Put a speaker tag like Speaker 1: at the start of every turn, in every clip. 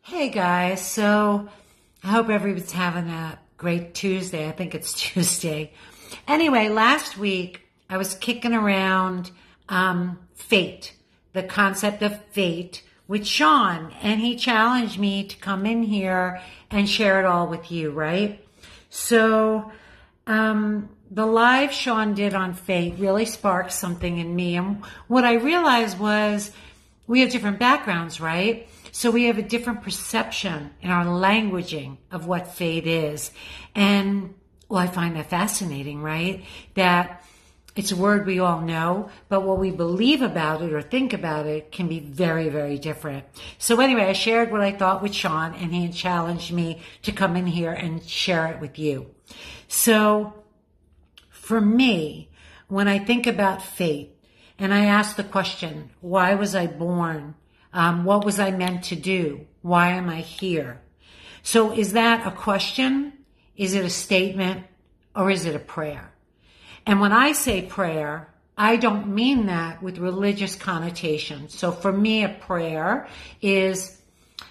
Speaker 1: Hey guys, so I hope everybody's having a great Tuesday. I think it's Tuesday. Anyway, last week I was kicking around fate, the concept of fate with Sean, and he challenged me to come in here and share it all with you, right? So the live Sean did on fate really sparked something in me. And what I realized was we have different backgrounds, right? So we have a different perception in our languaging of what fate is. And well, I find that fascinating, right? That it's a word we all know, but what we believe about it or think about it can be very, very different. So anyway, I shared what I thought with Sean, and he challenged me to come in here and share it with you. So for me, when I think about fate, and I ask the question, why was I born? What was I meant to do? Why am I here? So is that a question? Is it a statement? Or is it a prayer? And when I say prayer, I don't mean that with religious connotations. So for me, a prayer is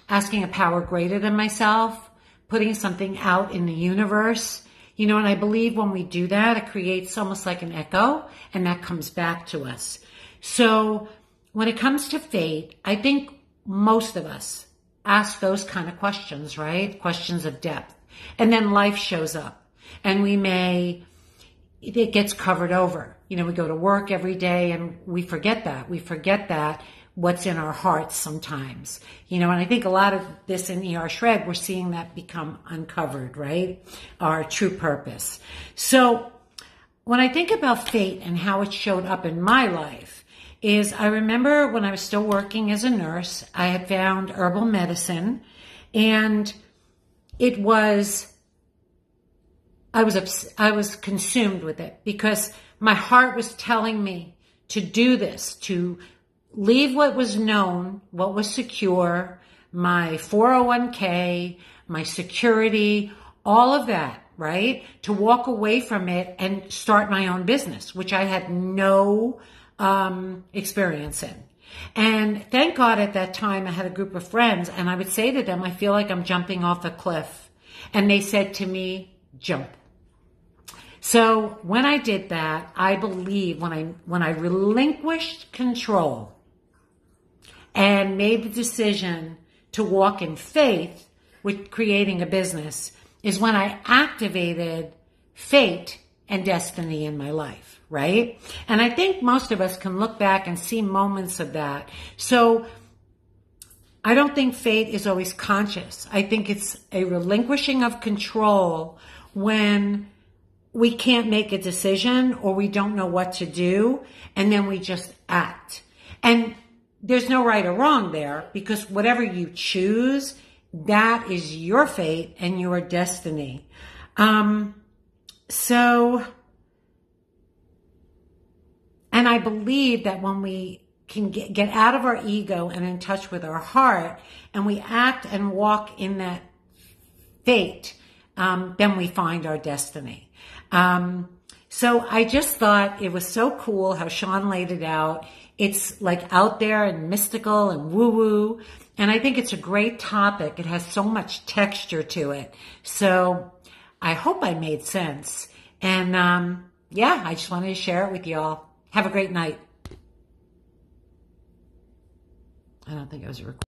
Speaker 1: asking a power greater than myself, putting something out in the universe. You know, and I believe when we do that, it creates almost like an echo, and that comes back to us. So when it comes to fate, I think most of us ask those kind of questions, right? Questions of depth. And then life shows up, and it gets covered over. You know, we go to work every day and we forget that. We forget that what's in our hearts sometimes. You know, and I think a lot of this in ER Shred, we're seeing that become uncovered, right? Our true purpose. So when I think about fate and how it showed up in my life, is I remember when I was still working as a nurse, I had found herbal medicine, and I was consumed with it because my heart was telling me to do this, to leave what was known, what was secure, my 401k, my security, all of that, right? To walk away from it and start my own business, which I had no experience in. And thank God at that time I had a group of friends, and I would say to them, I feel like I'm jumping off a cliff. And they said to me, jump. So when I did that, I believe when I relinquished control and made the decision to walk in faith with creating a business, is when I activated fate and destiny in my life, right? And I think most of us can look back and see moments of that. So I don't think fate is always conscious. I think it's a relinquishing of control when we can't make a decision or we don't know what to do, and then we just act. And there's no right or wrong there, because whatever you choose, that is your fate and your destiny. And I believe that when we can get out of our ego and in touch with our heart, and we act and walk in that fate, then we find our destiny. So I just thought it was so cool how Sean laid it out. It's like out there and mystical and woo-woo. And I think it's a great topic. It has so much texture to it. So I hope I made sense. And yeah, I just wanted to share it with y'all. Have a great night. I don't think I was recording.